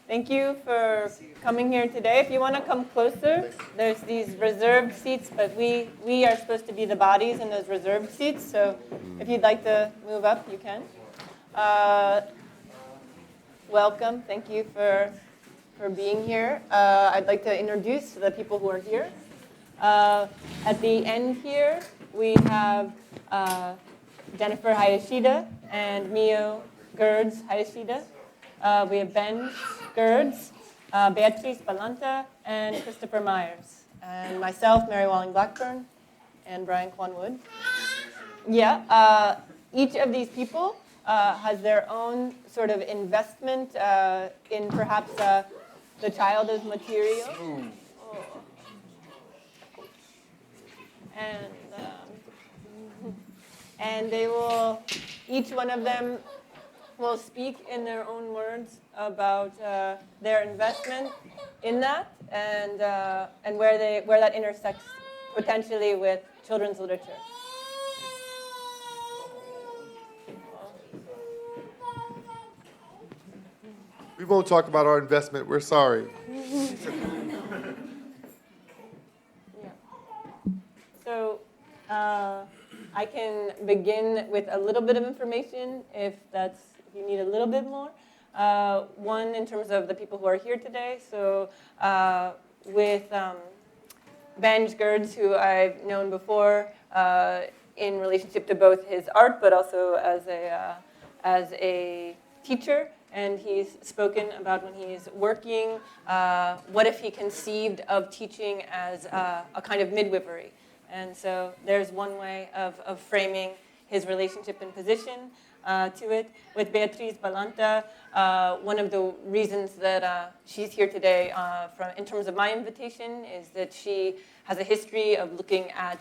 Thank you for coming here today. If you want to come closer, there's these reserved seats, but we are supposed to be the bodies in those reserved seats, so if you'd like to move up, you can. Welcome. Thank you for being here. I'd like to introduce the people who are here. At the end here, we have Jennifer Hayashida and Mio Gerds Hayashida. We have Ben Gerds, Beatriz Balanta, and Christopher Myers. And myself, Mary Walling Blackburn, and Brian Kwanwood. Yeah, each of these people has their own sort of investment in perhaps the child as material. And they will, each one of them will speak in their own words about their investment in that and where that intersects potentially with children's literature. We won't talk about our investment. We're sorry. Yeah. So I can begin with a little bit of information if you need a little bit more. One, in terms of the people who are here today. So with Ben Gerds, who I've known before in relationship to both his art, but also as a teacher. And he's spoken about when he's working, what if he conceived of teaching as a kind of midwifery. And so there's one way of framing his relationship and position to it. With Beatriz Balanta, one of the reasons that she's here today in terms of my invitation is that she has a history of looking at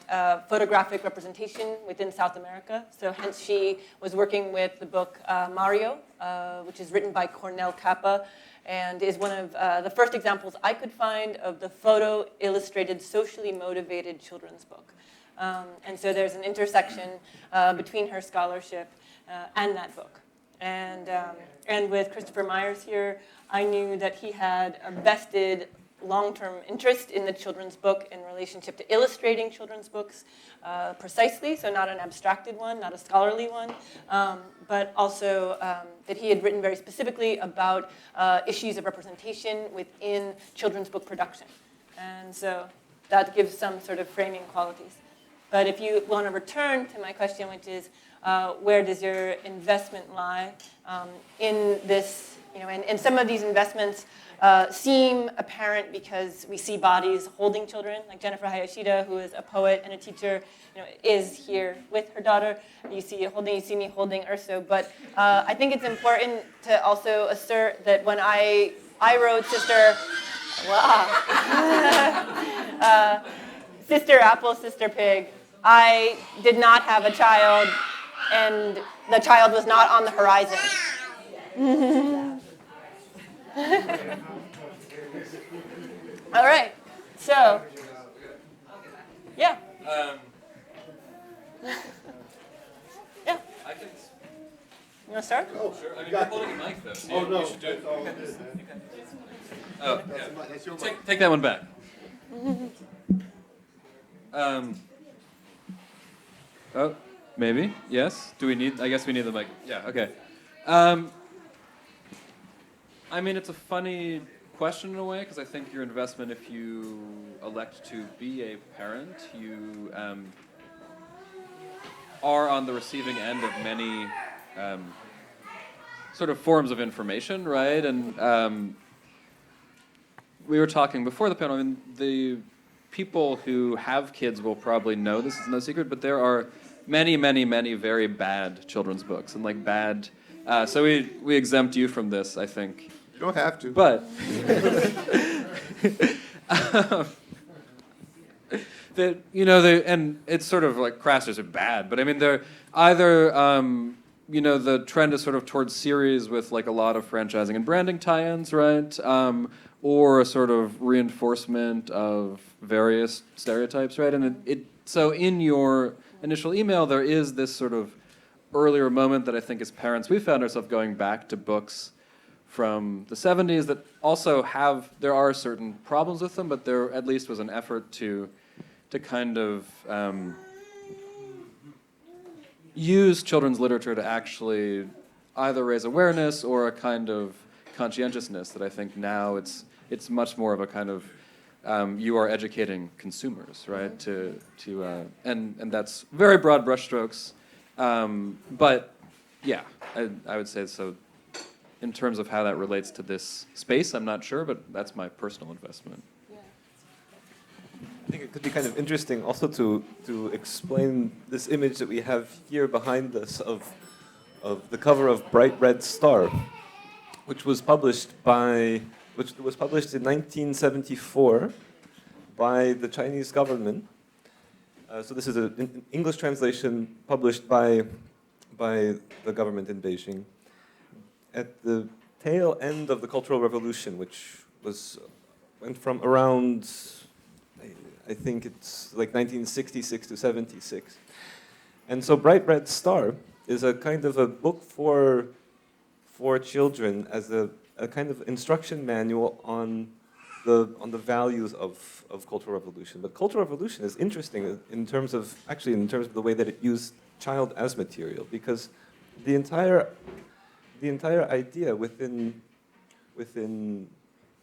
photographic representation within South America. So hence she was working with the book Mario, which is written by Cornel Capa, and is one of the first examples I could find of the photo-illustrated, socially motivated children's book. And so there's an intersection between her scholarship and that book. And with Christopher Myers here, I knew that he had a vested long-term interest in the children's book in relationship to illustrating children's books precisely, so not an abstracted one, not a scholarly one, but also that he had written very specifically about issues of representation within children's book production. And so that gives some sort of framing qualities. But if you want to return to my question, which is where does your investment lie in this, and some of these investments seem apparent because we see bodies holding children, like Jennifer Hayashida, who is a poet and a teacher, is here with her daughter. You see me holding Urso. But I think it's important to also assert that when I wrote Sister Apple, Sister Pig, I did not have a child, and the child was not on the horizon. All right, so, yeah. Yeah. I can. You want to start? Oh, sure. I mean, you're holding a mic, though. So you should do it. Oh, yeah. Take that one back. Oh, maybe. Yes. Do we need? I guess we need the mic. Yeah. Okay. I mean, it's a funny question in a way, because I think your investment, if you elect to be a parent, you are on the receiving end of many sort of forms of information, right? And we were talking before the panel, I mean, the people who have kids will probably know this is no secret, but there are many, many, many very bad children's books, and like bad, so we exempt you from this, I think. You don't have to. But and it's sort of like crashes are bad, but I mean they're either the trend is sort of towards series with like a lot of franchising and branding tie-ins, right? Or a sort of reinforcement of various stereotypes, right? And so in your initial email there is this sort of earlier moment that I think as parents we found ourselves going back to books from the 70s that also there are certain problems with them, but there at least was an effort to kind of use children's literature to actually either raise awareness or a kind of conscientiousness that I think now it's much more of a kind of you are educating consumers, right? And that's very broad brushstrokes, but yeah, I would say so. In terms of how that relates to this space, I'm not sure, but that's my personal investment. I think it could be kind of interesting also to explain this image that we have here behind us of the cover of Bright Red Star, which was published in 1974 by the Chinese government. So this is an English translation published by the government in Beijing at the tail end of the Cultural Revolution, which went from around, I think it's like 1966 to 76. And so Bright Red Star is a kind of a book for children as a kind of instruction manual on the values of Cultural Revolution. But Cultural Revolution is interesting in terms of the way that it used child as material, because the entire idea within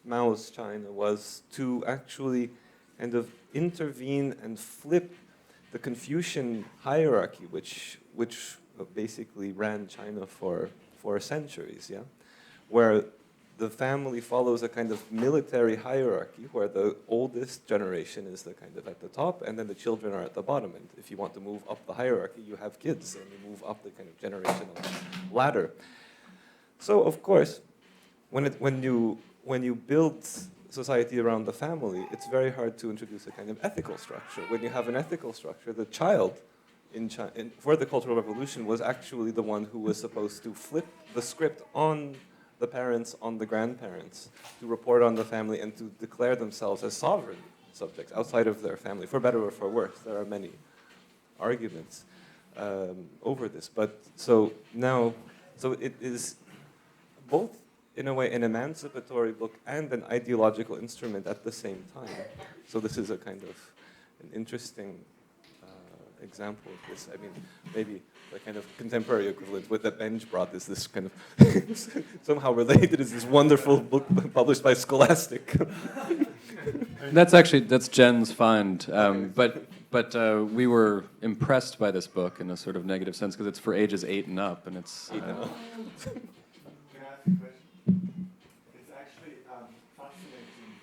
Mao's China was to actually kind of intervene and flip the Confucian hierarchy, which basically ran China for centuries, yeah, where the family follows a kind of military hierarchy, where the oldest generation is the kind of at the top, and then the children are at the bottom. And if you want to move up the hierarchy, you have kids, and you move up the kind of generational ladder. So of course, when you build society around the family, it's very hard to introduce a kind of ethical structure. When you have an ethical structure, the child for the Cultural Revolution was actually the one who was supposed to flip the script on the parents, on the grandparents, to report on the family and to declare themselves as sovereign subjects outside of their family, for better or for worse. There are many arguments over this. But so it is both, in a way, an emancipatory book and an ideological instrument at the same time. So this is a kind of an interesting example of this. I mean, maybe the kind of contemporary equivalent with that Benj brought is this kind of somehow related is this wonderful book published by Scholastic. That's Jen's find, but we were impressed by this book in a sort of negative sense because it's for ages 8 and up, and it's. Can I ask a question? It's actually fascinating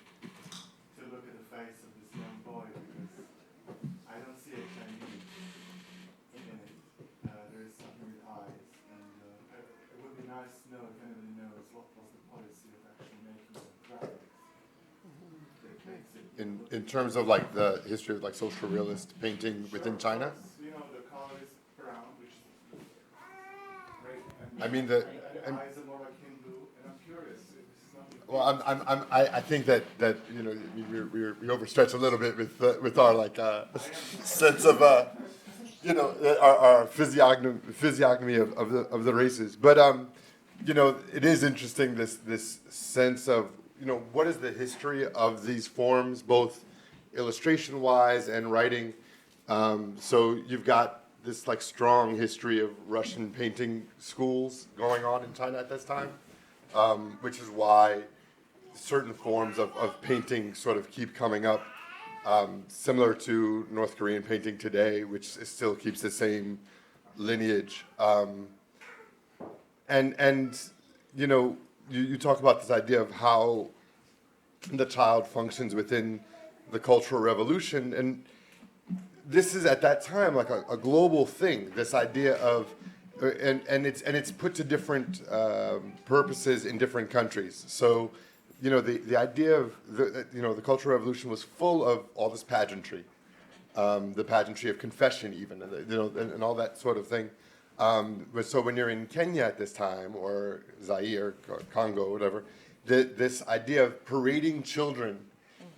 to look at the face of this young boy because I don't see a Chinese in it. There is something with eyes, and it would be nice to know if anybody knows what was the policy of actually making the graphics. In terms of like the history of like social realist painting within China? You know, the color is brown, which is great. I mean, the eyes are more like Hindu, and I'm curious if this is not. Well, I think that you know we overstretch a little bit with our like sense of you know our physiognomy of the races, but you know it is interesting this sense of you know what is the history of these forms, both illustration wise and writing. So you've got this like strong history of Russian painting schools going on in China at this time, which is why certain forms of painting sort of keep coming up, similar to North Korean painting today, which still keeps the same lineage. And you know, you talk about this idea of how the child functions within the Cultural Revolution, and this is at that time like a global thing. This idea of, and it's put to different purposes in different countries. So, you know, the idea of the Cultural Revolution was full of all this pageantry, the pageantry of confession, even, and all that sort of thing. So when you're in Kenya at this time, or Zaire, or Congo, whatever, this idea of parading children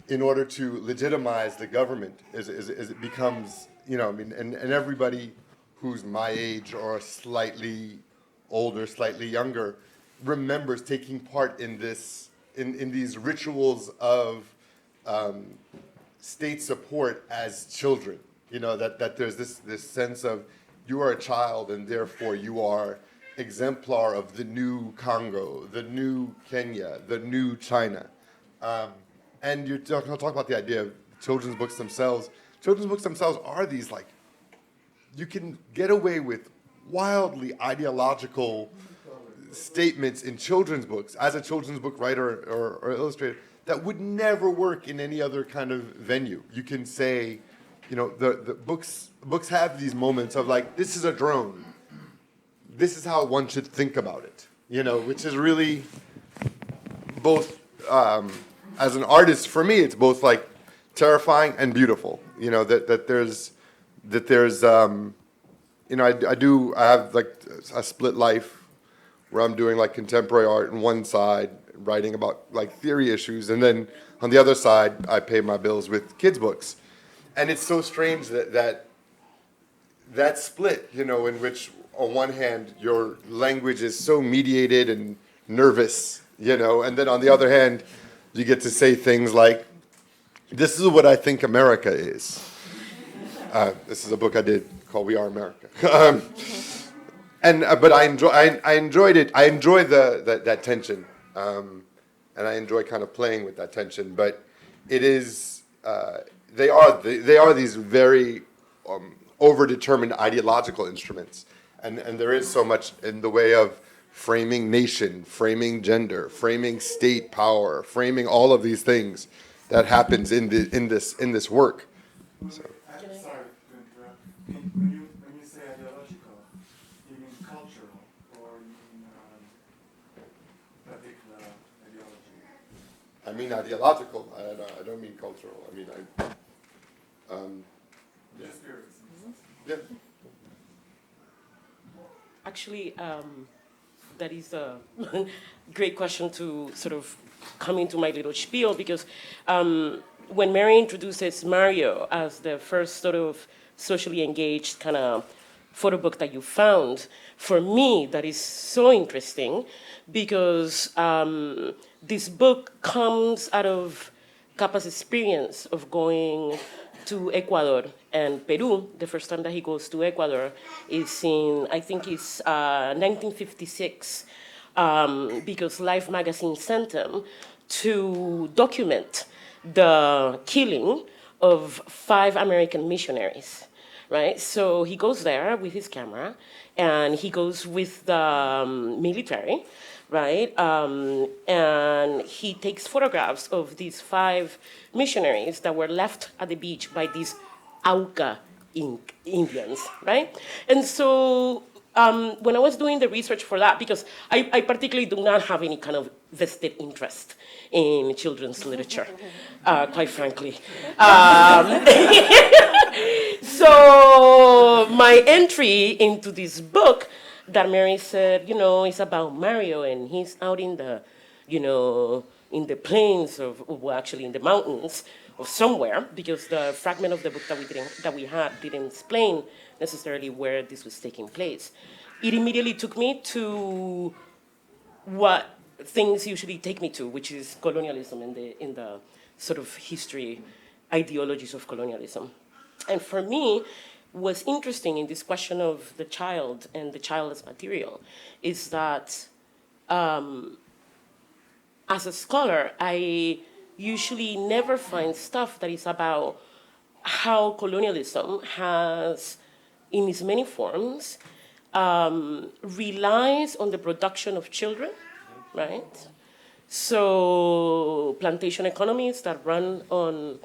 in order to legitimize the government it becomes, you know, I mean, and everybody who's my age or slightly older, slightly younger, remembers taking part in this, in these rituals of state support as children. You know, that there's this sense of you are a child and therefore you are exemplar of the new Congo, the new Kenya, the new China. And you're talking about the idea of children's books themselves. Children's books themselves are these, like, you can get away with wildly ideological statements in children's books as a children's book writer or illustrator that would never work in any other kind of venue. You can say, you know, the books have these moments of, like, this is a drone. This is how one should think about it, you know, which is really both, as an artist, for me, it's both, like, terrifying and beautiful, you know, that there's, you know, I have, like, a split life where I'm doing, like, contemporary art on one side, writing about, like, theory issues, and then on the other side, I pay my bills with kids' books. And it's so strange that split, you know, in which on one hand your language is so mediated and nervous, you know, and then on the other hand you get to say things like, this is what I think America is. This is a book I did called We Are America. But I enjoyed it. I enjoy that tension, and I enjoy kind of playing with that tension. But it is they are these very overdetermined ideological instruments, and there is so much in the way of framing nation, framing gender, framing state power, framing all of these things that happens in this work. So. Sorry to interrupt. When you say ideological, you mean cultural or you mean particular ideology? I mean ideological. I don't mean cultural. I mean yeah. Just curious. Yeah. Actually, that is a great question to sort of come into my little spiel, because when Mary introduces Mario as the first sort of socially engaged kind of photo book that you found, for me that is so interesting, because this book comes out of Capa's experience of going to Ecuador and Peru. The first time that he goes to Ecuador is in, I think it's 1956, because Life magazine sent him to document the killing of 5 American missionaries, right? So he goes there with his camera, and he goes with the military, right? And he takes photographs of these 5 missionaries that were left at the beach by these Auca Indians, right? And so when I was doing the research for that, because I particularly do not have any kind of vested interest in children's literature, quite frankly. So my entry into this book that Mary said, you know, is about Mario, and he's out in the, you know, in the plains of, well, actually in the mountains of somewhere, because the fragment of the book that we had didn't explain necessarily where this was taking place. It immediately took me to what things usually take me to, which is colonialism in the sort of history ideologies of colonialism. And for me, what's interesting in this question of the child and the child as material is that as a scholar, I usually never find stuff that is about how colonialism has, in its many forms, relies on the production of children, right? So plantation economies that run on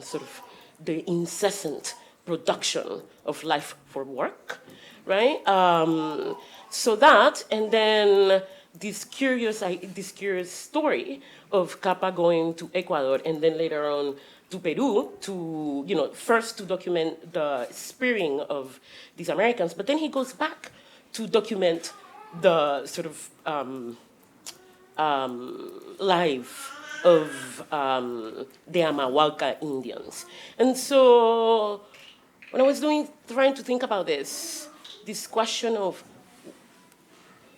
sort of the incessant production of life for work, right? So that, and then this curious story of Capa going to Ecuador and then later on to Peru to, you know, first to document the spearing of these Americans, but then he goes back to document the sort of life of the Amahuaca Indians. And so when I was trying to think about this question of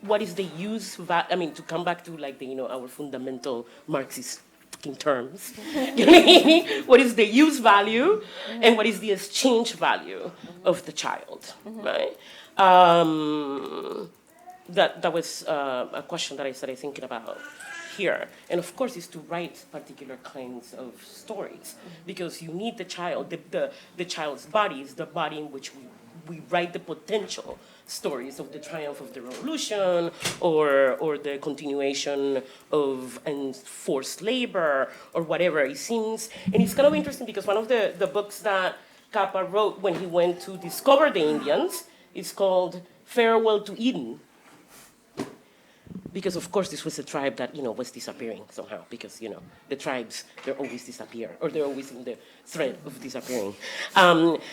what is the use, I mean, to come back to like the, our fundamental Marxist fucking terms, you know what I mean? What is the use value and what is the exchange value of the child, right? That was a question that I started thinking about here. And of course, is to write particular kinds of stories, because you need the child, the child's body is the body in which we write the potential stories of the triumph of the revolution, or the continuation of enforced labor, or whatever. It seems, and it's kind of interesting because one of the books that Kappa wrote when he went to discover the Indians is called Farewell to Eden. Because of course this was a tribe that was disappearing somehow, because the tribes, they always disappear, or they're always in the threat of disappearing.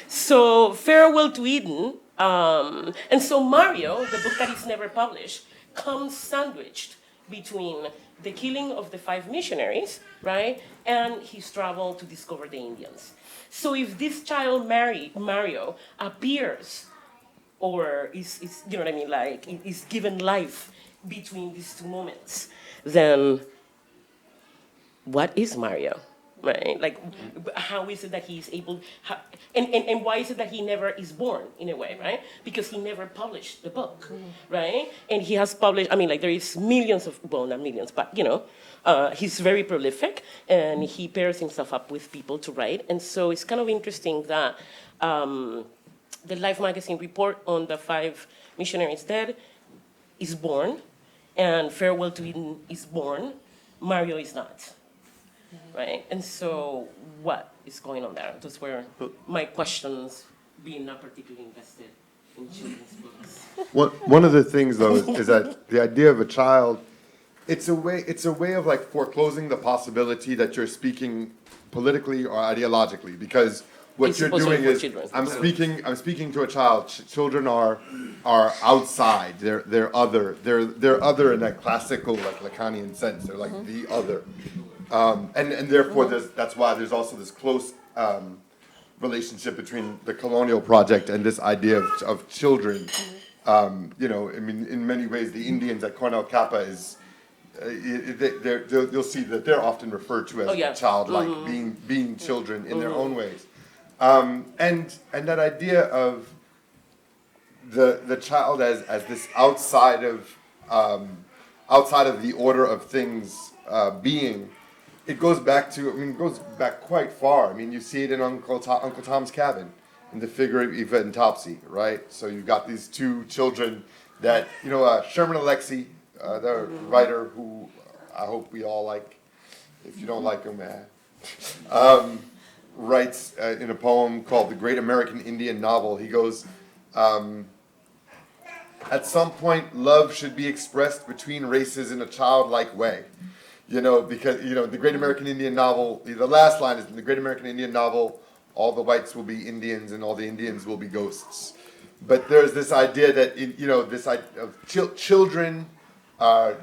So Farewell to Eden, and so Mario, the book that is never published, comes sandwiched between the killing of the 5 missionaries, right, and his travel to discover the Indians. So if this child Mario appears, or is you know what I mean, like is given life between these 2 moments, then what is Mario, right? Like, how is it that he's able, and why is it that he never is born, in a way, right? Because he never published the book, right? And he has published, I mean, like, there is millions of, well, not millions, but, he's very prolific, and he pairs himself up with people to write. And so it's kind of interesting that the Life magazine report on the 5 missionaries dead is born, and Farewell to Eden is born. Mario is not, right? And so what is going on there? Those were my questions, being not particularly invested in children's books. One of the things, though, is that the idea of a child, it's a way of like foreclosing the possibility that you're speaking politically or ideologically, because what It's you're supposed to be doing for is children. I'm speaking to a child. Children are outside. They're other. They're other in that classical, like, Lacanian sense. They're like the other, and therefore that's why there's also this close relationship between the colonial project and this idea of children. I mean, in many ways, the Indians at Cornell Kappa is. You'll see that they're often referred to as childlike, being children in their own ways. And that idea of the child as this outside of the order of things being, it goes back quite far. I mean, you see it in Uncle Tom's Cabin, in the figure of Eva and Topsy, right? So you've got these 2 children that, Sherman Alexie, the writer who I hope we all like. If you don't like him, writes in a poem called The Great American Indian Novel. He goes, at some point, love should be expressed between races in a childlike way. Because, the Great American Indian Novel, the last line is, in the Great American Indian Novel, all the whites will be Indians and all the Indians will be ghosts. But there's this idea that, this idea of children,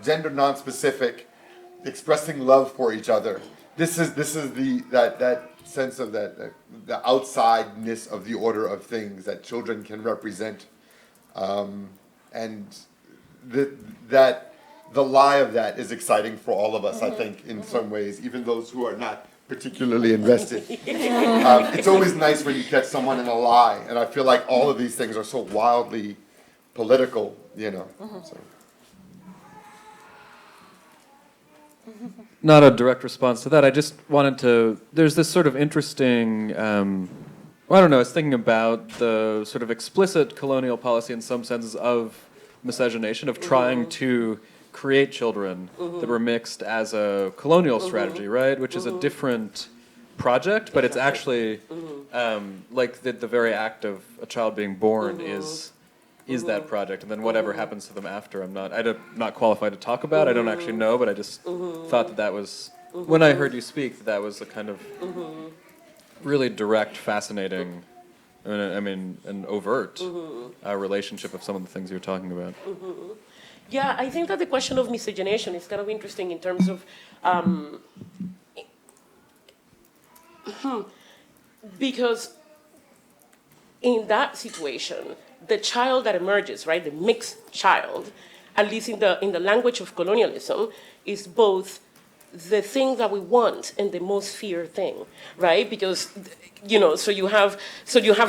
gender non-specific, expressing love for each other. This is that sense of the outsideness of the order of things that children can represent, and that the lie of that is exciting for all of us. I think in some ways, even those who are not particularly invested. It's always nice when you catch someone in a lie, and I feel like all of these things are so wildly political, So. Not a direct response to that. I just wanted to. There's this sort of interesting. I don't know. I was thinking about the sort of explicit colonial policy in some senses of miscegenation, of trying to create children that were mixed as a colonial strategy, right? Which is a different project, but it's actually like the very act of a child being born is that project, and then whatever happens to them after, I'm not qualified to talk about. I don't actually know, but I just thought that was, when I heard you speak, that was a kind of really direct, fascinating, an overt relationship of some of the things you're talking about. Yeah, I think that the question of miscegenation is kind of interesting in terms of because in that situation, the child that emerges, right, the mixed child, at least in the language of colonialism, is both the thing that we want and the most feared thing, right? Because, you know, so you have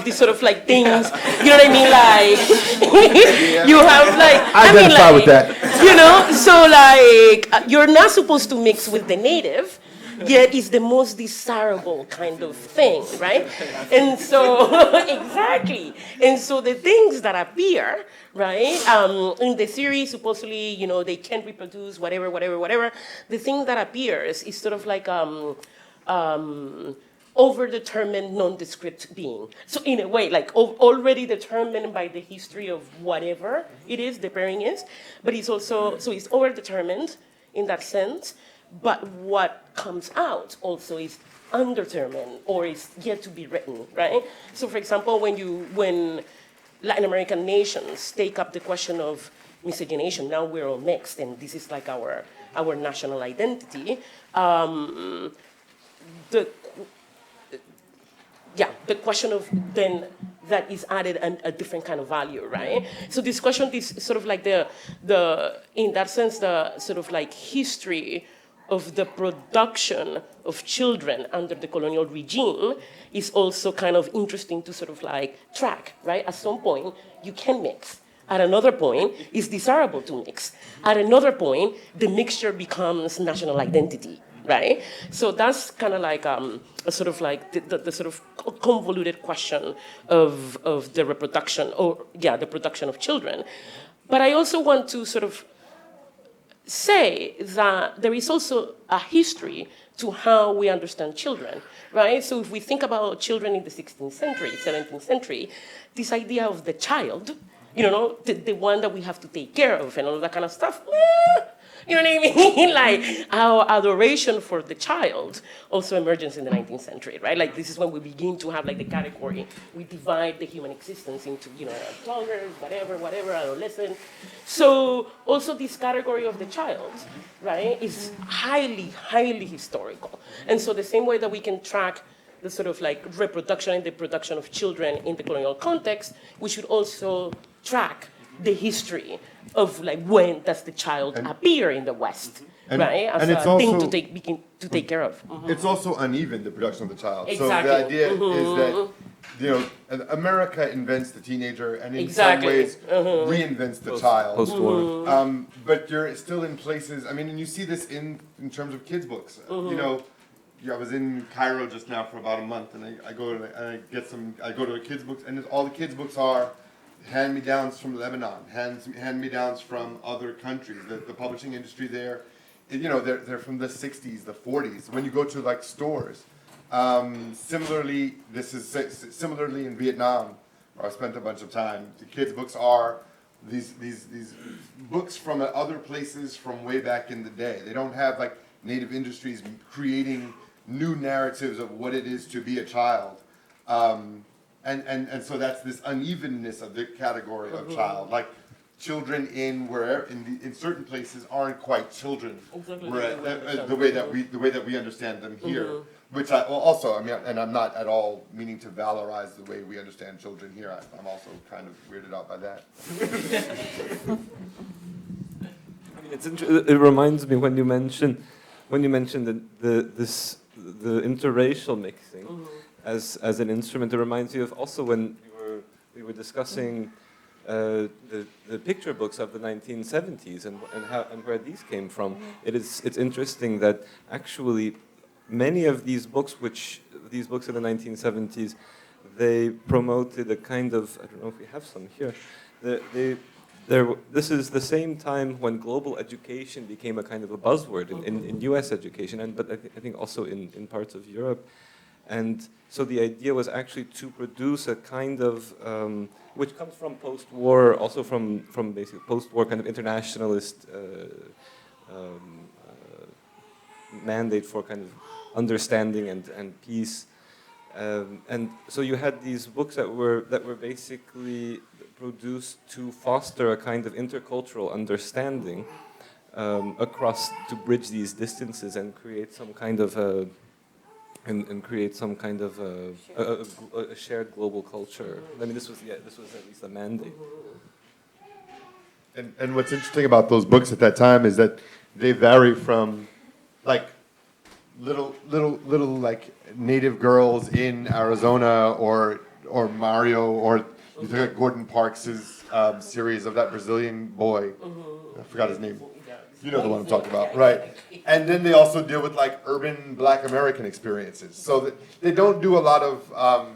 these sort of like things, you know what I mean? Like, you have like, I identify like, with that. you know, so like, you're not supposed to mix with the native, yet it's the most desirable kind of thing, right? And so, exactly. And so the things that appear, right, in the series, supposedly, you know, they can't reproduce, whatever, whatever, whatever. The thing that appears is sort of like overdetermined, nondescript being. So in a way, like already determined by the history of whatever it is, the pairing is, but it's also, so it's overdetermined in that sense, but what comes out also is undetermined or is yet to be written, right? So for example, when Latin American nations take up the question of miscegenation, now we're all mixed and this is like our national identity, the question of then that is added a different kind of value, right? So this question is sort of like the in that sense, the sort of like history of the production of children under the colonial regime is also kind of interesting to sort of like track, right? At some point, you can mix. At another point, it's desirable to mix. At another point, the mixture becomes national identity, right? So that's kind of like a sort of like the sort of convoluted question of the reproduction, the production of children. But I also want to sort of say that there is also a history to how we understand children, right? So if we think about children in the 16th century, 17th century, this idea of the child, you know, the one that we have to take care of and all that kind of stuff, you know what I mean? Like our adoration for the child also emerges in the 19th century, right? Like this is when we begin to have like the category. We divide the human existence into, you know, toddlers, whatever, adolescent. So also this category of the child, right, is highly, highly historical. And so the same way that we can track the sort of like reproduction and the production of children in the colonial context, we should also track the history of like when does the child appear in the West, right? As and it's a thing also, to take care of. it's also uneven, the production of the child. Exactly. So the idea is that, you know, America invents the teenager and in some ways reinvents the child. Post-war. But you're still in places, I mean, and you see this in terms of kids' books. You know, I was in Cairo just now for about a month, and I go to the kids' books, and all the kids' books are hand-me-downs from Lebanon, hand-me-downs from other countries. The publishing industry there, you know, they're from the 60s, the 40s. When you go to like stores, similarly in Vietnam, where I spent a bunch of time. The kids' books are these books from other places from way back in the day. They don't have like native industries creating new narratives of what it is to be a child. And so that's this unevenness of the category of child. Like children in certain places aren't quite children, the way that we understand them here. Which I mean, and I'm not at all meaning to valorize the way we understand children here. I'm also kind of weirded out by that. I mean, it reminds me when you mentioned the interracial mixing as an instrument. It reminds me of also when we were discussing the picture books of the 1970s and where these came from. It's interesting that actually many of these books in the 1970s, they promoted a kind of, I don't know if we have some here. This is the same time when global education became a kind of a buzzword in U.S. education, but I think also in parts of Europe. And so the idea was actually to produce a kind of, which comes from post-war, also from basically post-war kind of internationalist mandate for kind of understanding and peace. And so you had these books that were basically produced to foster a kind of intercultural understanding across, to bridge these distances and create some kind of a shared global culture. I mean, this was at least a mandate. And what's interesting about those books at that time is that they vary from like little like native girls in Arizona or Mario or you look at Gordon Parks's series of that Brazilian boy. I forgot his name. You know the one I'm talking about, right? And then they also deal with like urban Black American experiences. So that they don't do a lot of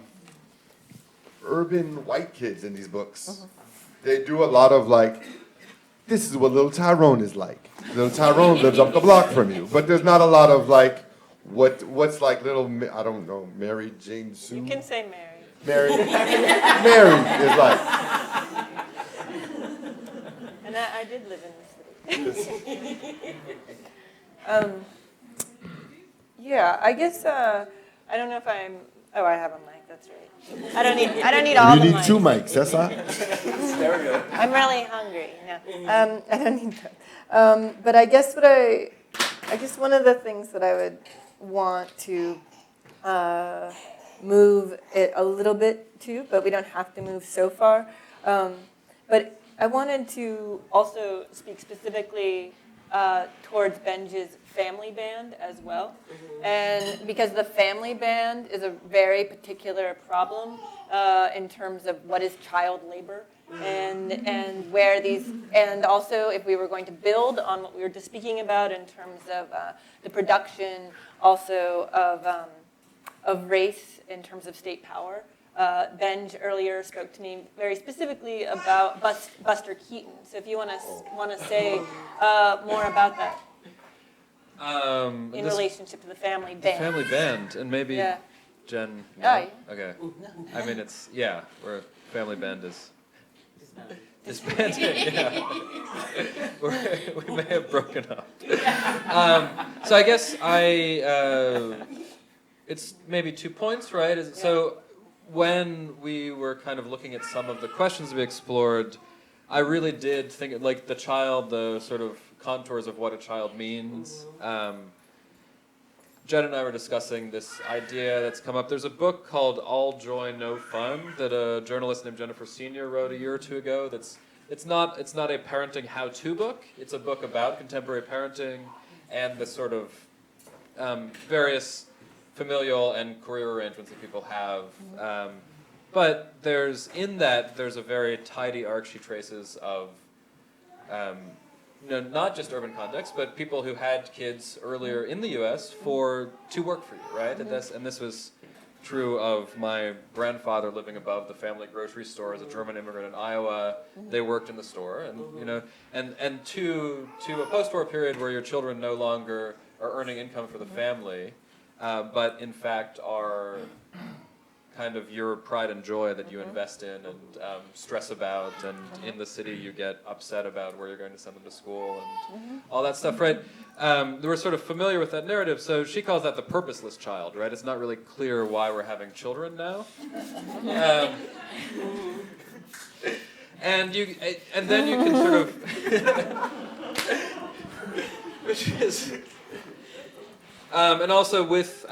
urban white kids in these books. They do a lot of like, this is what little Tyrone is like. Little Tyrone lives up the block from you. But there's not a lot of like, what's like little, I don't know, Mary Jane Sue? You can say Mary. Mary is like. And I did live in this city. Yeah, I guess, I don't know if I'm, oh, I have a mic, that's right. I don't need all You the need mics. 2 mics, that's all. I'm really hungry. No, I don't need that. But I guess one of the things that I would want to move it a little bit to, but we don't have to move so far. But I wanted to also speak specifically towards Benj's family band as well. And because the family band is a very particular problem in terms of what is child labor and where these, and also if we were going to build on what we were just speaking about in terms of the production also of race in terms of state power. Benj earlier spoke to me very specifically about Buster Keaton. So if you want to say more about that in relationship to the family band. Family band, and maybe Yeah. Jen. Oh, yeah. Okay. I mean, it's where family band is disbanded. Yeah. We may have broken up. So I guess it's maybe 2 points, right? So when we were kind of looking at some of the questions we explored, I really did think like the child, the sort of contours of what a child means. Jen and I were discussing this idea that's come up. There's a book called All Joy, No Fun that a journalist named Jennifer Senior wrote a year or two ago. It's not a parenting how-to book. It's a book about contemporary parenting and the sort of various familial and career arrangements that people have. But there's a very tidy arc she traces of not just urban context, but people who had kids earlier in the U.S. to work for you, right? And this was true of my grandfather living above the family grocery store as a German immigrant in Iowa. They worked in the store, and to a post-war period where your children no longer are earning income for the family, but in fact are kind of your pride and joy that you invest in and stress about, and in the city you get upset about where you're going to send them to school and all that stuff, right? We're sort of familiar with that narrative, so she calls that the purposeless child, right? It's not really clear why we're having children now. And then you can sort of, which is, and also with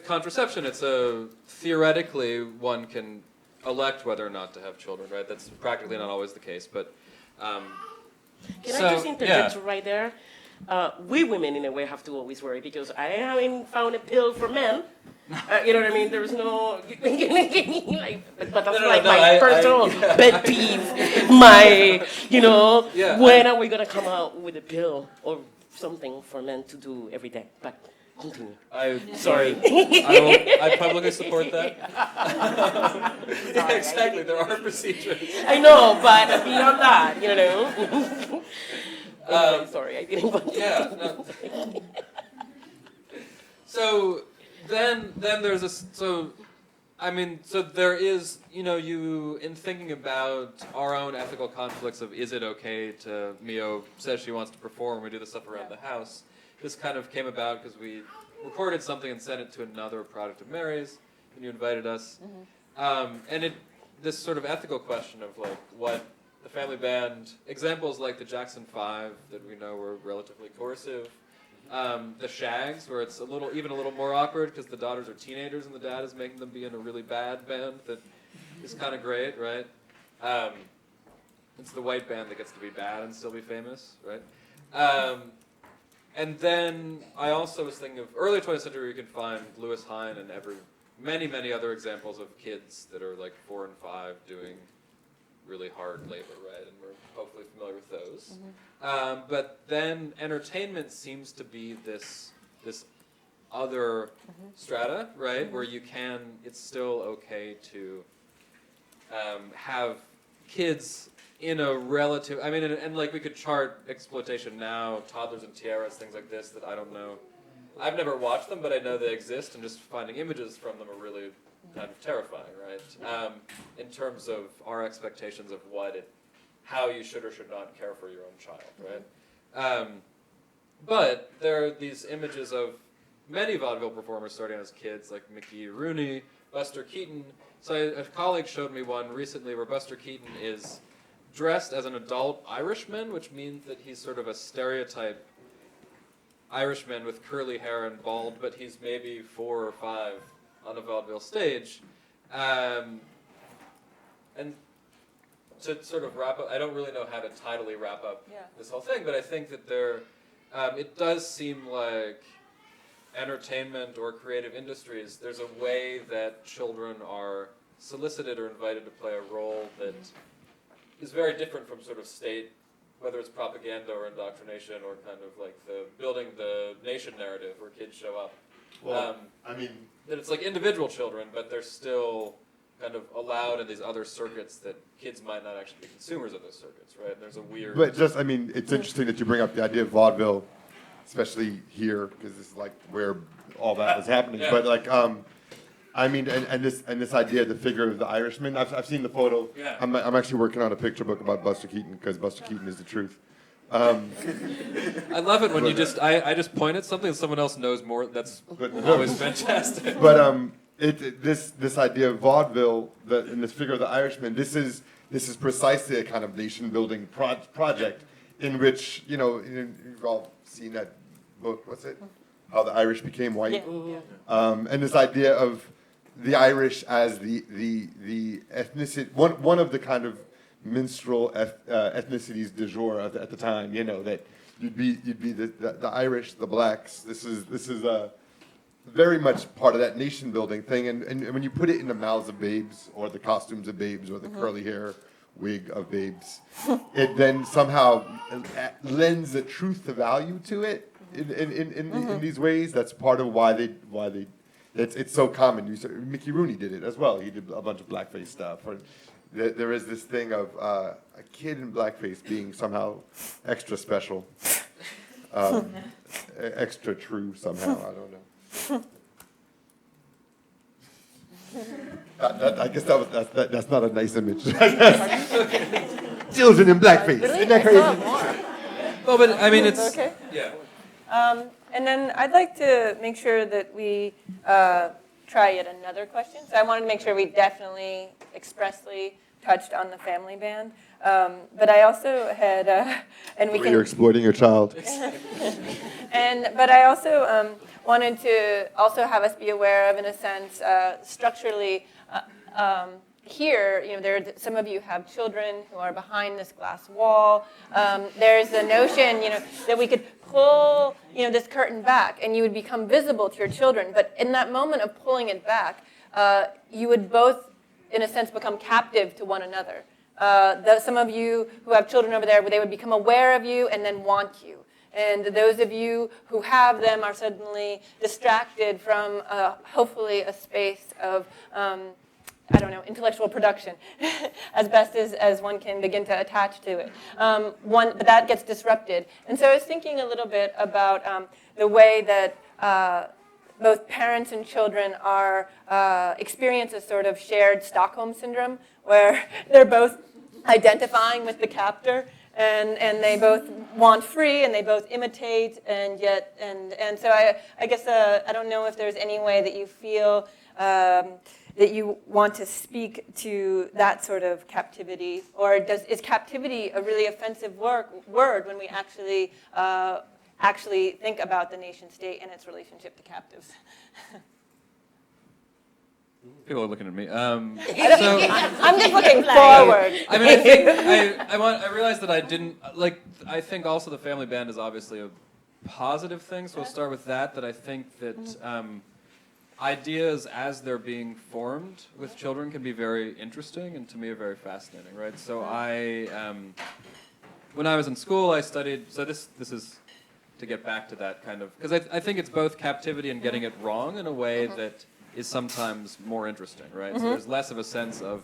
contraception, it's theoretically one can elect whether or not to have children, right? That's practically not always the case, but. Can I just interject right there? We women, in a way, have to always worry because I haven't found a pill for men. You know what I mean? There's no, but that's my personal pet peeve. When are we gonna come out with a pill or something for men to do every day? But continue. Sorry. I publicly support that. Sorry, exactly. There are procedures. I know, but beyond that, Anyway, sorry, I didn't want to. Yeah. No. So then there's so there is, you in thinking about our own ethical conflicts of is it okay to, Mio says she wants to perform, we do the stuff around the house. This kind of came about because we recorded something and sent it to another product of Mary's, and you invited us. And this sort of ethical question of like what the family band, examples like the Jackson 5 that we know were relatively coercive, the Shags where it's even a little more awkward because the daughters are teenagers and the dad is making them be in a really bad band that is kind of great, right? It's the white band that gets to be bad and still be famous, right? And then I also was thinking of early 20th century. You can find Lewis Hine and many other examples of kids that are like 4 and 5 doing really hard labor, right? And we're hopefully familiar with those. But then entertainment seems to be this other strata, right? Where it's still okay to have kids in a relative, I mean, and like we could chart exploitation now, toddlers and tiaras, things like this that I don't know. I've never watched them, but I know they exist, and just finding images from them are really kind of terrifying, right? In terms of our expectations of how you should or should not care for your own child, right? But there are these images of many vaudeville performers starting as kids, like Mickey Rooney, Buster Keaton. So a colleague showed me one recently where Buster Keaton is dressed as an adult Irishman, which means that he's sort of a stereotype Irishman with curly hair and bald, but he's maybe 4 or 5 on a vaudeville stage. And to sort of wrap up, I don't really know how to tidily wrap up this whole thing, but I think that it does seem like entertainment or creative industries, there's a way that children are solicited or invited to play a role that is very different from sort of state, whether it's propaganda or indoctrination or kind of like building the nation narrative where kids show up. Well, I mean, that it's like individual children, but they're still kind of allowed in these other circuits that kids might not actually be consumers of those circuits, right? And there's a weird... But it's interesting that you bring up the idea of vaudeville, especially here, because this is like where all that was happening. Yeah. But like, I mean, and this idea, the figure of the Irishman. I've seen the photo. Yeah. I'm actually working on a picture book about Buster Keaton because Buster Keaton is the truth. I love it when you I just point at something and someone else knows more. That's always fantastic. But this idea of vaudeville, and this figure of the Irishman, this is precisely a kind of nation building project in which you've all seen that book. What's it? How the Irish Became White. Yeah. And this idea of the Irish as the ethnicity, one of the kind of minstrel ethnicities du jour at the time. That you'd be the Irish, the blacks. This is very much part of that nation building thing. And when you put it in the mouths of babes, or the costumes of babes, or the curly hair wig of babes, it then somehow lends a truth to value to it in these ways. That's part of why they it's so common. Mickey Rooney did it as well. He did a bunch of blackface stuff. Or there is this thing of a kid in blackface being somehow extra special, extra true somehow. I don't know. I guess that's not a nice image. Children in blackface. Really? Isn't that I still have crazy? more. Well, but I mean, Is it's... that okay? Yeah. And then I'd like to make sure that we try yet another question. So I wanted to make sure we definitely expressly touched on the family band. But I also had, and we Where you're exploiting your child. But I also wanted to also have us be aware of, in a sense, structurally, here, some of you have children who are behind this glass wall. There's a notion, that we could pull, this curtain back and you would become visible to your children. But in that moment of pulling it back, you would both, in a sense, become captive to one another. Some of you who have children over there, they would become aware of you and then want you. And those of you who have them are suddenly distracted from, hopefully, a space of intellectual production, as best as one can begin to attach to it. But that gets disrupted. And so I was thinking a little bit about the way that both parents and children are experience a sort of shared Stockholm syndrome, where they're both identifying with the captor, and they both want free, and they both imitate, and so I guess I don't know if there's any way that you feel that you want to speak to that sort of captivity, or is captivity a really offensive word when we actually think about the nation state and its relationship to captives? People are looking at me. So I'm just looking forward. I mean, I think I realized that I didn't like. I think also the family band is obviously a positive thing. So I'll start with that. That I think that ideas as they're being formed with children can be very interesting and to me are very fascinating. Right. So when I was in school, I studied. So this is to get back to that kind of because I think it's both captivity and getting it wrong in a way that is sometimes more interesting, right? So there's less of a sense of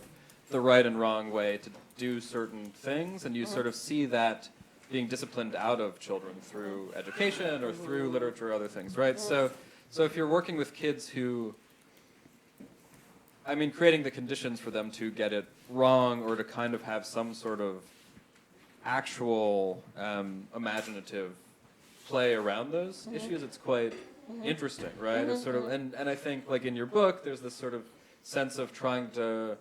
the right and wrong way to do certain things, and you sort of see that being disciplined out of children through education or through literature or other things, right? So if you're working with kids who, I mean, creating the conditions for them to get it wrong or to kind of have some sort of actual imaginative play around those issues, it's quite interesting, right? It's sort of, and I think like in your book, there's this sort of sense of trying to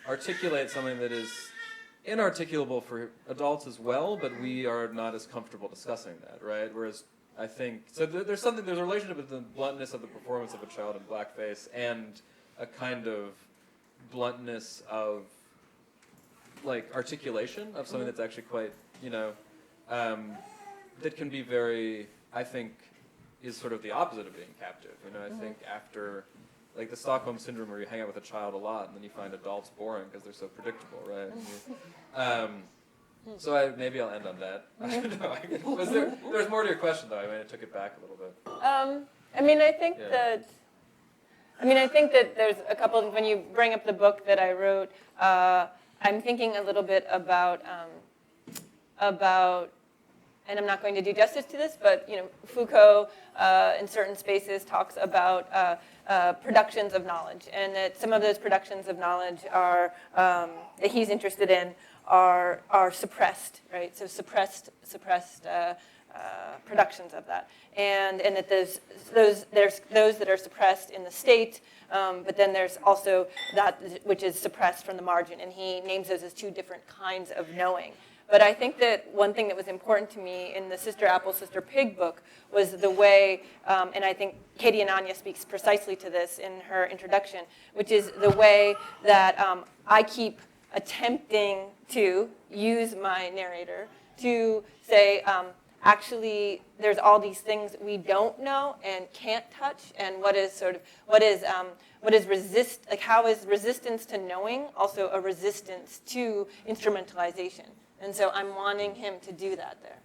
articulate something that is inarticulable for adults as well, but we are not as comfortable discussing that, right? Whereas I think, so there's a relationship with the bluntness of the performance of a child in blackface and a kind of bluntness of like articulation of something that's actually quite, that can be very, I think, is sort of the opposite of being captive. I think after, like the Stockholm Syndrome where you hang out with a child a lot and then you find adults boring because they're so predictable, right? So maybe I'll end on that. I don't know. There's more to your question though. I mean, I took it back a little bit. I think that there's a couple of, when you bring up the book that I wrote, I'm thinking a little bit about, and I'm not going to do justice to this, but Foucault in certain spaces talks about productions of knowledge, and that some of those productions of knowledge are that he's interested in are suppressed, right? So suppressed productions of that, and that there's those that are suppressed in the state, but then there's also that which is suppressed from the margin, and he names those as two different kinds of knowing. But I think that one thing that was important to me in the Sister Apple, Sister Pig book was the way, and I think Katie Ananya speaks precisely to this in her introduction, which is the way that I keep attempting to use my narrator to say, actually, there's all these things we don't know and can't touch, and how is resistance to knowing also a resistance to instrumentalization? And so I'm wanting him to do that there.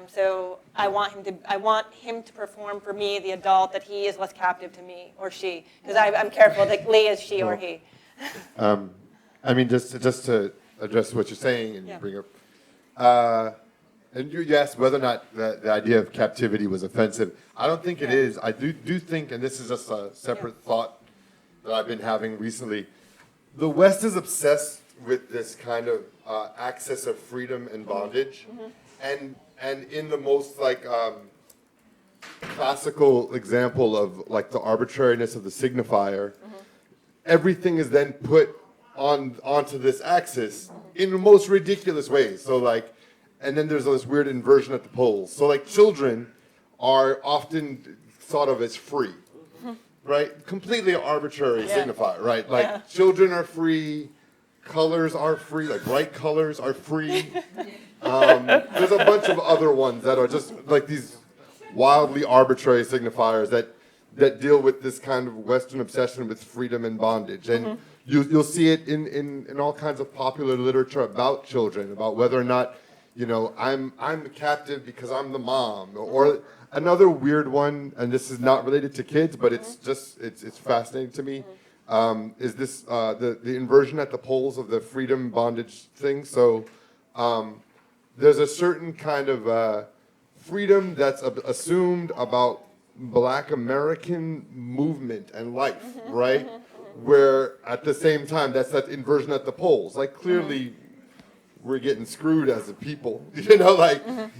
So I want him to perform for me, the adult, that he is less captive to me or she, because I'm careful that Lee is she or he. I mean, just to address what you're saying, and you bring up, and you asked whether or not the idea of captivity was offensive. I don't think it is. I do think, and this is just a separate thought that I've been having recently, the West is obsessed with this kind of access of freedom and bondage, and in the most like classical example of like the arbitrariness of the signifier, everything is then put onto this axis in the most ridiculous ways. So like, and then there's this weird inversion at the poles. So like children are often thought of as free, right? Completely arbitrary signifier, right? Like children are free. Colors are free, like bright colors are free. There's a bunch of other ones that are just like these wildly arbitrary signifiers that deal with this kind of Western obsession with freedom and bondage. And you'll see it in all kinds of popular literature about children, about whether or not, I'm a captive because I'm the mom. Or another weird one, and this is not related to kids, but it's fascinating to me. Is this the inversion at the poles of the freedom bondage thing? So there's a certain kind of freedom that's assumed about Black American movement and life, right? Where at the same time, that's that inversion at the poles. Like clearly, we're getting screwed as a people,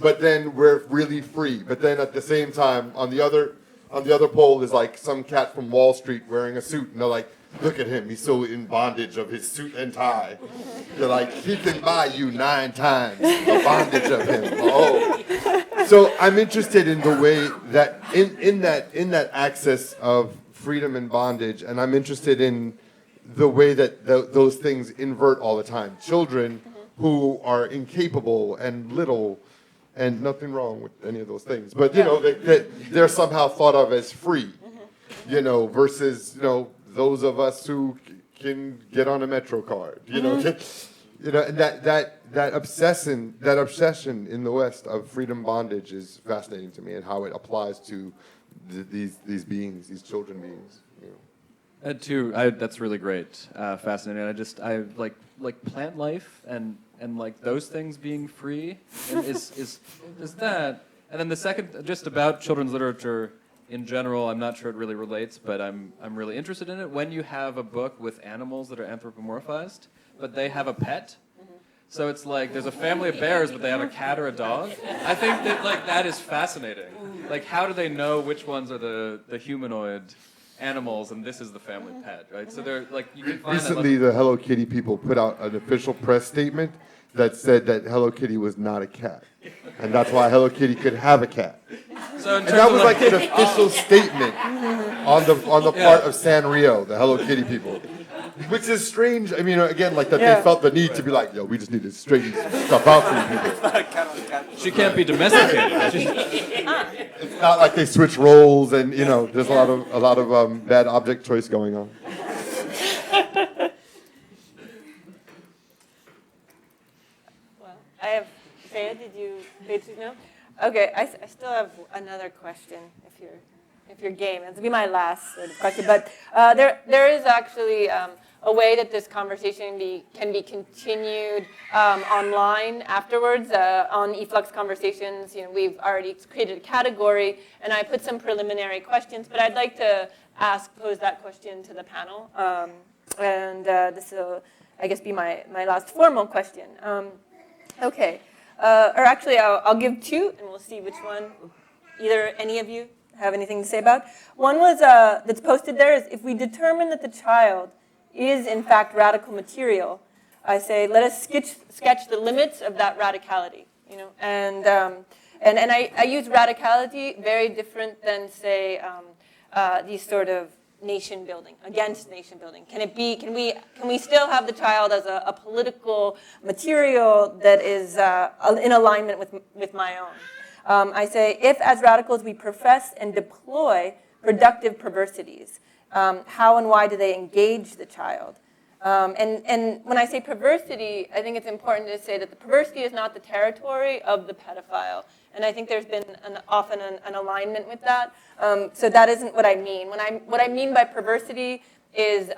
but then we're really free. But then at the same time, on the other pole is like some cat from Wall Street wearing a suit, and they're like, look at him, he's so in bondage of his suit and tie. They're like, he can buy you 9 times the bondage of him. Oh. So I'm interested in the way that in that access of freedom and bondage, and I'm interested in the way that those things invert all the time. Children who are incapable and little, and nothing wrong with any of those things, but you know, they're somehow thought of as free, you know, versus, you know, those of us who can get on a Metro card, you know, you know, and that obsession in the West of freedom bondage is fascinating to me, and how it applies to these beings, these children beings. You know. Too, that's really great, fascinating. I like plant life and like those things being free and is that. And then the second, just about children's literature in general, I'm not sure it really relates, but I'm really interested in it. When you have a book with animals that are anthropomorphized, but they have a pet. So it's like there's a family of bears, but they have a cat or a dog. I think that like that is fascinating. Like, how do they know which ones are the humanoid animals and this is the family pet, right? So they're like, you can find Recently, the Hello Kitty people put out an official press statement that said that Hello Kitty was not a cat, and that's why Hello Kitty could have a cat. So in And terms that of was like an official statement on the part of Sanrio, the Hello Kitty people. Which is strange. I mean, again, like that they felt the need to be like, yo, we just need to straighten some stuff out for you people. she can't be domesticated. It's not like they switch roles, and you know, there's a lot of bad object choice going on. Well, I have, Freya, did you know? Okay, I still have another question if you're game. It'll be my last sort of question, but there is actually a way that this conversation can be continued online afterwards on e-flux conversations. You know, we've already created a category, and I put some preliminary questions, but I'd like to pose that question to the panel, and this will, I guess, be my last formal question. Okay, or actually, I'll give two, and we'll see which one any of you have anything to say about. One was that's posted there is, if we determine that the child is in fact radical material, I say let us sketch the limits of that radicality. You know, and I use radicality very different than say these sort of nation building, against nation building. Can we still have the child as a political material that is in alignment with my own? I say, if as radicals we profess and deploy productive perversities, how and why do they engage the child? And when I say perversity, I think it's important to say that the perversity is not the territory of the pedophile. And I think there's been often an alignment with that. So that isn't what I mean. What I mean by perversity is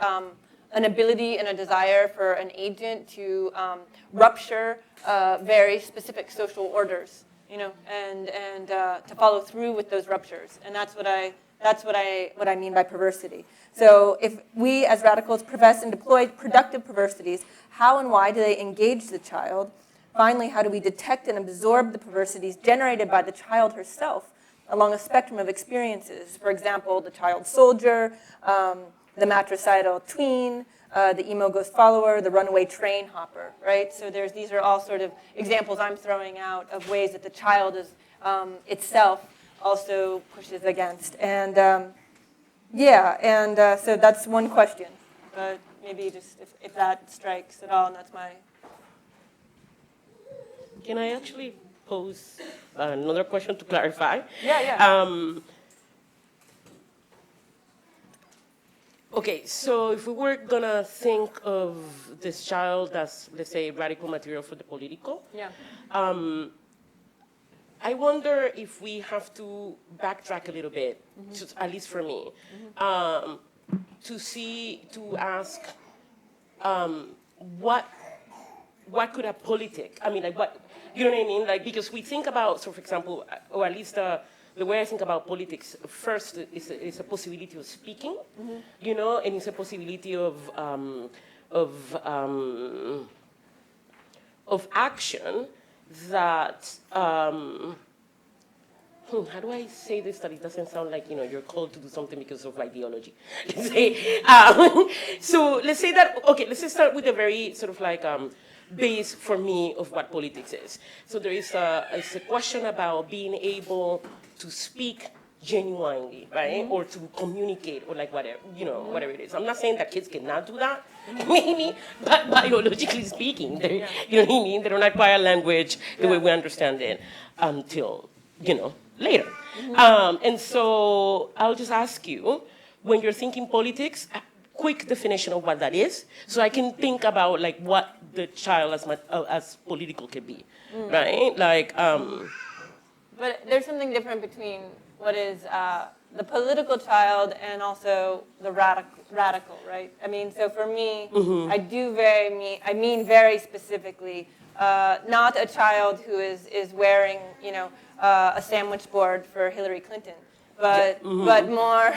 an ability and a desire for an agent to rupture very specific social orders. You know, and to follow through with those ruptures, and that's what I mean by perversity. So if we as radicals profess and deploy productive perversities, how and why do they engage the child? Finally, how do we detect and absorb the perversities generated by the child herself along a spectrum of experiences? For example, the child soldier, the matricidal tween, the emo ghost follower, the runaway train hopper, right? So these are all sort of examples I'm throwing out of ways that the child is itself also pushes against. And so that's one question. But maybe just if that strikes at all, and that's my... Can I actually pose another question to clarify? Yeah. Okay, so if we were gonna think of this child as, let's say, radical material for the political, I wonder if we have to backtrack a little bit, at least for me, to ask what could a politic, I mean, like what, you know what I mean? Like, because we think about, so for example, or at least the way I think about politics, first is a possibility of speaking, you know, and it's a possibility of action that, how do I say this that it doesn't sound like, you know, you're called to do something because of ideology? So let's say that, okay, let's just start with a very sort of like base for me of what politics is. So there is a question about being able to speak genuinely, right? Or to communicate, or like whatever, whatever it is. I'm not saying that kids cannot do that, maybe, but biologically speaking, they, you know what I mean? They don't acquire language the way we understand it until, later. And so I'll just ask you, when you're thinking politics, a quick definition of what that is, so I can think about like what the child as political can be, right? Like, But there's something different between what is the political child and also the radical, right? I mean, so for me, I mean very specifically, not a child who is wearing, a sandwich board for Hillary Clinton, but more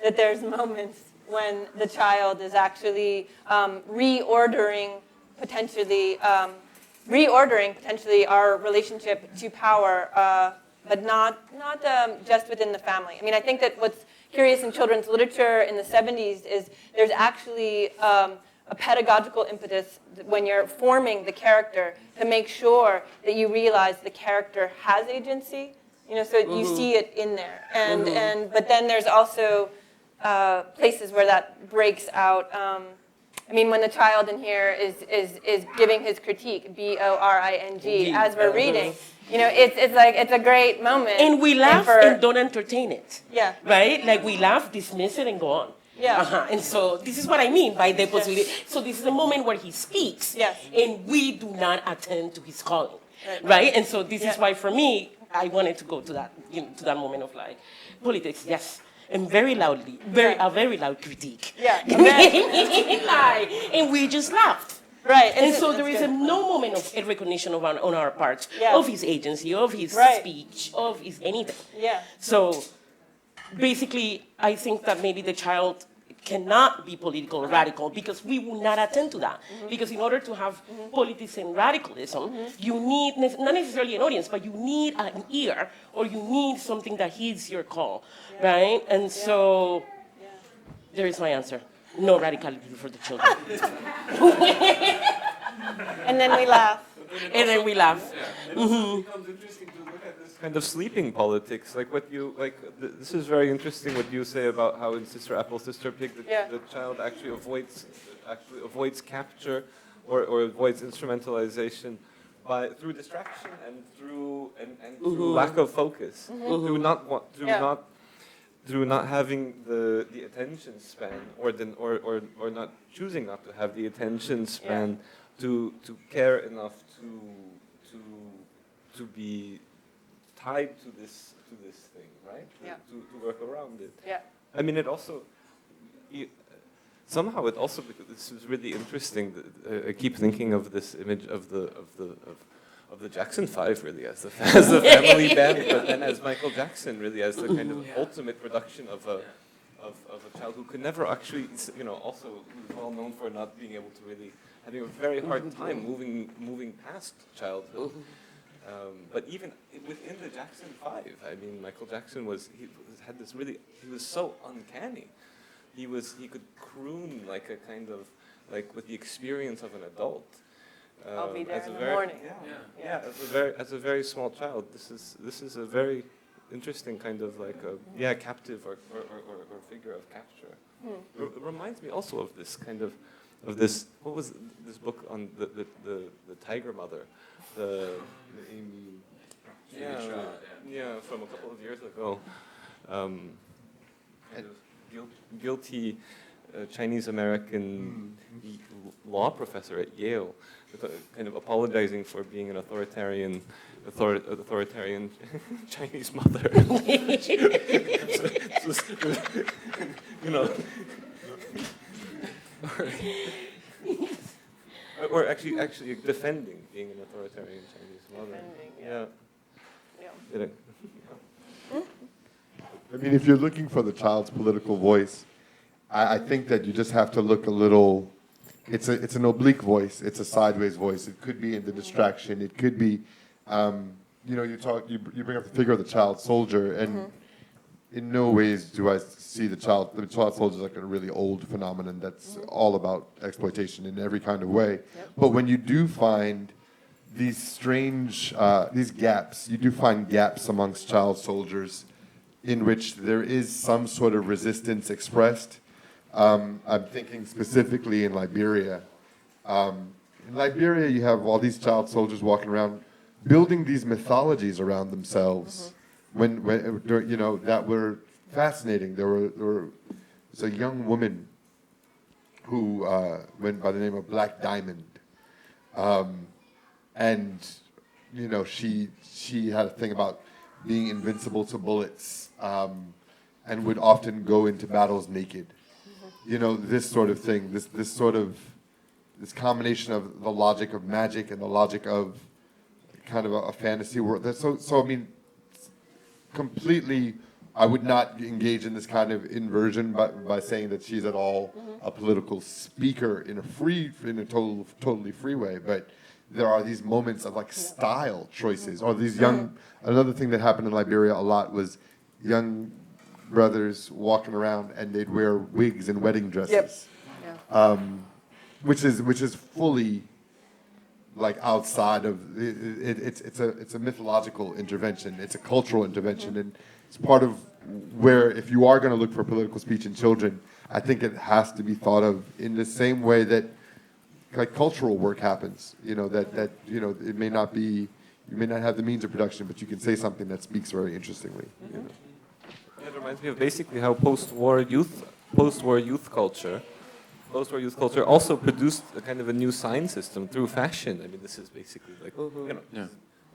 that there's moments when the child is actually reordering potentially our relationship to power, but not just within the family. I mean, I think that what's curious in children's literature in the 70s is there's actually a pedagogical impetus when you're forming the character to make sure that you realize the character has agency, so you see it in there. But then there's also places where that breaks out. I mean, when the child in here is giving his critique, BORING, as we're reading, it's a great moment. And we laugh and don't entertain it. Yeah. Right? Like we laugh, dismiss it, and go on. Yeah. And so this is what I mean by the possibility. So this is a moment where he speaks, and we do not attend to his calling, right? And so this is why, for me, I wanted to go to that, to that moment of like politics. Yes. And very loudly, a very loud critique. Yeah. And we just laughed. Right. And so there is no moment of recognition on our part of his agency, of his speech, of his anything. Yeah. So basically, I think that maybe the child cannot be political or radical because we will not attend to that. Because in order to have politics and radicalism, you need, not necessarily an audience, but you need an ear, or you need something that heeds your call, right? And so there is my answer. No radicality for the children. And then we laugh. And then we laugh. It also becomes interesting to look at this kind of sleeping politics, like what you this is very interesting what you say about how in Sister Apple, Sister Pig, the child actually avoids capture or avoids instrumentalization through distraction and through lack of focus, through not having the attention span, or not choosing not to have the attention span to care enough to be tied to this thing, right? To work around it. Yeah. I mean, it also somehow it also, because this is really interesting. I keep thinking of this image of the Jackson 5 really as the family band, but then as Michael Jackson really as the kind of ultimate production of a child who could never actually, also who's well known for not being able to really, having a very hard time moving past childhood. But even within the Jackson 5, I mean, Michael Jackson he was so uncanny. He could croon like a kind of, like with the experience of an adult. I'll be there in the morning. As a very small child, this is a very interesting kind of like a captive or figure of capture. It reminds me also of this kind of this, what was this book on the tiger mother, the Amy, from a couple of years ago, guilty Chinese American law professor at Yale, kind of apologizing for being an authoritarian Chinese mother. Or actually defending being an authoritarian Chinese mother. I mean, if you're looking for the child's political voice, I think that you just have to look a little. It's an oblique voice. It's a sideways voice. It could be in the distraction. It could be, you bring up the figure of the child soldier, and in no ways do I see the child soldier like a really old phenomenon that's all about exploitation in every kind of way. But when you do find these strange, these gaps. You do find gaps amongst child soldiers in which there is some sort of resistance expressed. I'm thinking specifically in Liberia. In Liberia, you have all these child soldiers walking around building these mythologies around themselves. When you know, that were fascinating. There was a young woman who went by the name of Black Diamond, and you know, she had a thing about being invincible to bullets, and would often go into battles naked. You know, this sort of thing, this combination of the logic of magic and the logic of kind of a fantasy world. So I mean, completely, I would not engage in this kind of inversion by saying that she's at all a political speaker in a totally free way. But there are these moments of like style choices, or these young. Another thing that happened in Liberia a lot was young brothers walking around and they'd wear wigs and wedding dresses, which is fully like outside of it. It's a mythological intervention. It's a cultural intervention, and it's part of where, if you are going to look for political speech in children, I think it has to be thought of in the same way that like cultural work happens. You know, that you know, it may not be, you may not have the means of production, but you can say something that speaks very interestingly. You know? Yeah, it reminds me of basically how post-war youth culture also produced a kind of a new sign system through fashion. I mean, this is basically like, you know,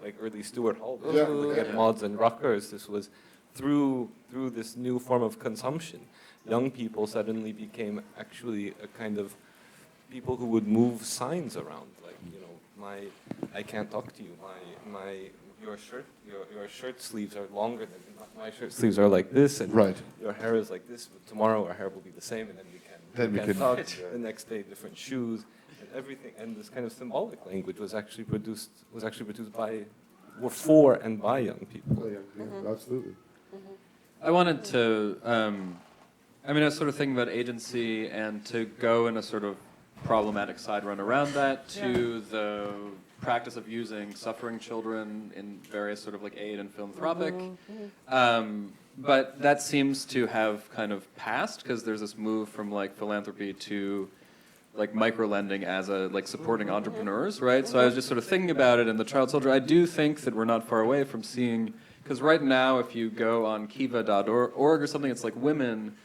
like early Stuart Hall. Looking at mods and rockers, this was through this new form of consumption. Young people suddenly became actually a kind of people who would move signs around, like, you know, I can't talk to you. Your shirt sleeves are longer than my shirt sleeves are like this, and your hair is like this. But tomorrow our hair will be the same, and then we can talk. The next day, different shoes and everything. And this kind of symbolic language was actually produced for and by young people. Absolutely. I wanted to, I mean, I was sort of thinking about agency and to go in a sort of problematic side run around that to the practice of using suffering children in various sort of like aid and philanthropic. But that seems to have kind of passed because there's this move from like philanthropy to like micro-lending as a like supporting entrepreneurs, right? So I was just sort of thinking about it, and the child soldier, I do think that we're not far away from seeing, because right now if you go on kiva.org or something, it's like women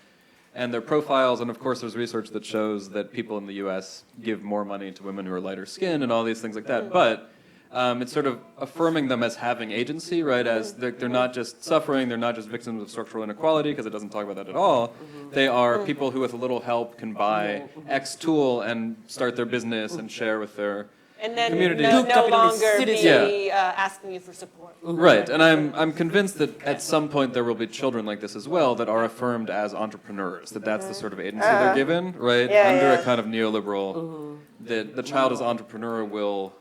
and their profiles, and of course there's research that shows that people in the US give more money to women who are lighter skinned and all these things like that, but it's sort of affirming them as having agency, right? As they're not just suffering, they're not just victims of structural inequality, because it doesn't talk about that at all. They are people who with a little help can buy X tool and start their business and share with their And then community. no longer Citizen. be asking you for support. Right, and I'm convinced that at some point there will be children like this as well that are affirmed as entrepreneurs, that's the sort of agency they're given, right? Under a kind of neoliberal, that the child as entrepreneur will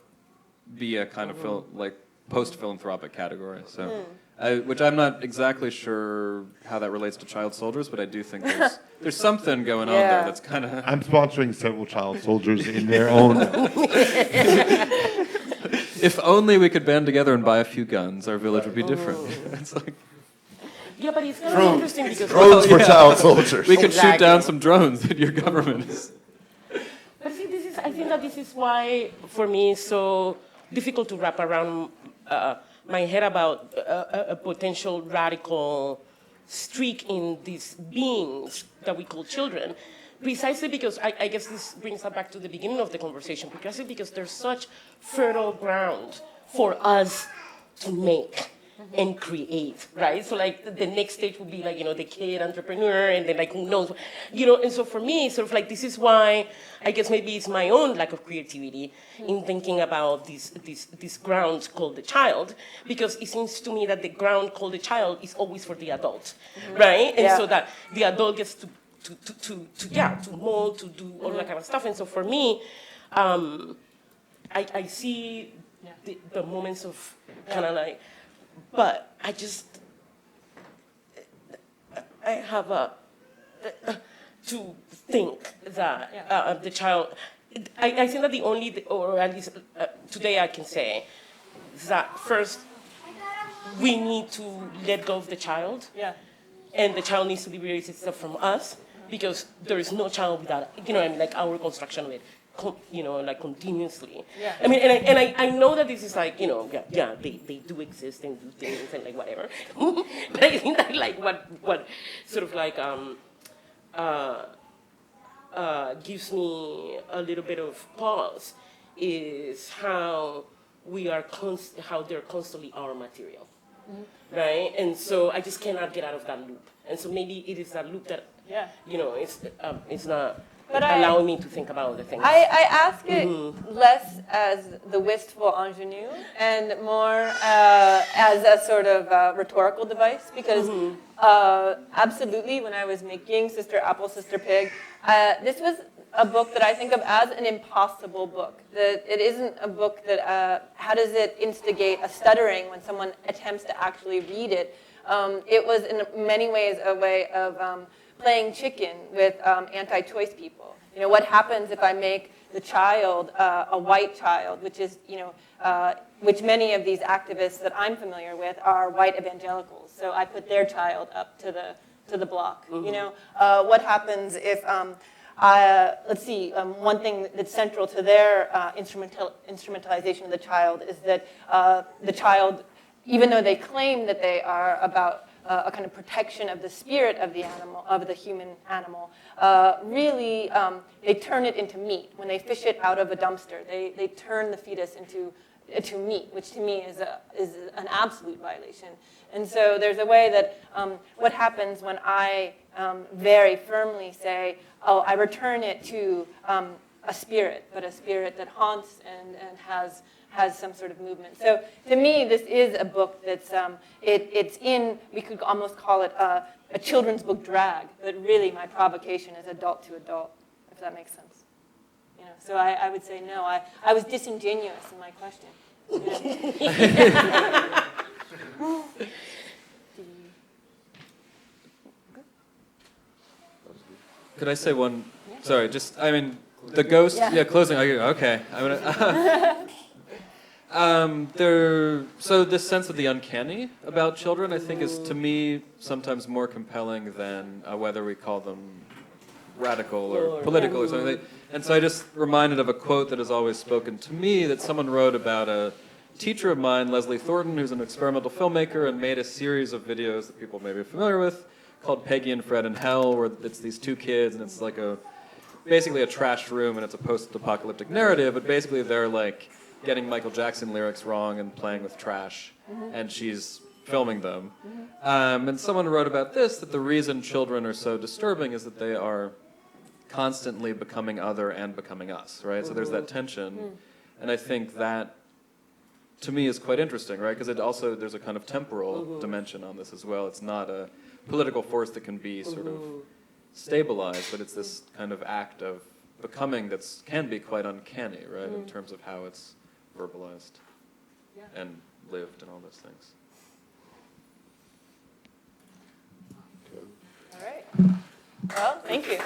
be a kind of like post-philanthropic category, so. Which I'm not exactly sure how that relates to child soldiers, but I do think there's something going on there that's kind of... I'm sponsoring several child soldiers in their own. If only we could band together and buy a few guns, our village would be different. It's like, Yeah, but it's kind of interesting because Drones for child soldiers. we could shoot down some drones that your government is... But see, I think that this is why, for me, it's so difficult to wrap around my head about a potential radical streak in these beings that we call children. Precisely because, I guess this brings us back to the beginning of the conversation, precisely because there's such fertile ground for us to make and create, right? So like the next stage would be like, you know, the kid entrepreneur, and then like who knows, you know, and so for me, sort of like this is why I guess maybe it's my own lack of creativity in thinking about this ground called the child, because it seems to me that the ground called the child is always for the adult, right? And so that the adult gets to mold, to do all that kind of stuff. And so for me, I see the moments of kind of like, but I have to think that the child, I think that the only, or at least today I can say, that first, we need to let go of the child, Yeah. and the child needs to liberate itself from us, because there is no child without, you know what I mean, like our construction of it, you know, like continuously. Yeah. I mean, and I know that this is like, you know, yeah, they do exist and do things and like whatever, but I think that like what sort of like gives me a little bit of pause is how we are how they're constantly our material, right? And so I just cannot get out of that loop. And so maybe it is that loop that, Yeah. you know, it's not But allowing me to think about other things. I ask it less as the wistful ingenue and more as a sort of rhetorical device, because absolutely, when I was making Sister Apple, Sister Pig, this was a book that I think of as an impossible book. That it isn't a book that, how does it instigate a stuttering when someone attempts to actually read it? It was in many ways a way of playing chicken with anti-choice people. You know, what happens if I make the child a white child, which is, you know, which many of these activists that I'm familiar with are white evangelicals. So I put their child up to the block. You know, what happens if let's see, one thing that's central to their instrumentalization of the child is that the child, even though they claim that they are about a kind of protection of the spirit of the animal, of the human animal, really they turn it into meat. When they fish it out of a dumpster, they turn the fetus into meat, which to me is an absolute violation. And so there's a way that what happens when I very firmly say, oh, I return it to a spirit, but a spirit that haunts and has some sort of movement. So to me, this is a book that's, it's in, we could almost call it a children's book drag, but really my provocation is adult to adult, if that makes sense. You know, so I would say no, I was disingenuous in my question. Yeah. Could I say one? Sorry, just I mean the ghost. Yeah, closing. Okay, I'm gonna. So this sense of the uncanny about children, I think, is to me sometimes more compelling than whether we call them radical or political or something. And so I just reminded of a quote that has always spoken to me that someone wrote about a teacher of mine, Leslie Thornton, who's an experimental filmmaker and made a series of videos that people may be familiar with, called Peggy and Fred in Hell, where it's these two kids and it's like basically a trashed room and it's a post-apocalyptic narrative, but basically they're like getting Michael Jackson lyrics wrong and playing with trash, and she's filming them. And someone wrote about this, that the reason children are so disturbing is that they are constantly becoming other and becoming us, right? So there's that tension, and I think that to me is quite interesting, right? Because it also, there's a kind of temporal dimension on this as well. It's not a political force that can be sort of stabilized, but it's this kind of act of becoming that can be quite uncanny, right, in terms of how it's verbalized and lived and all those things. All right. Well, thank you.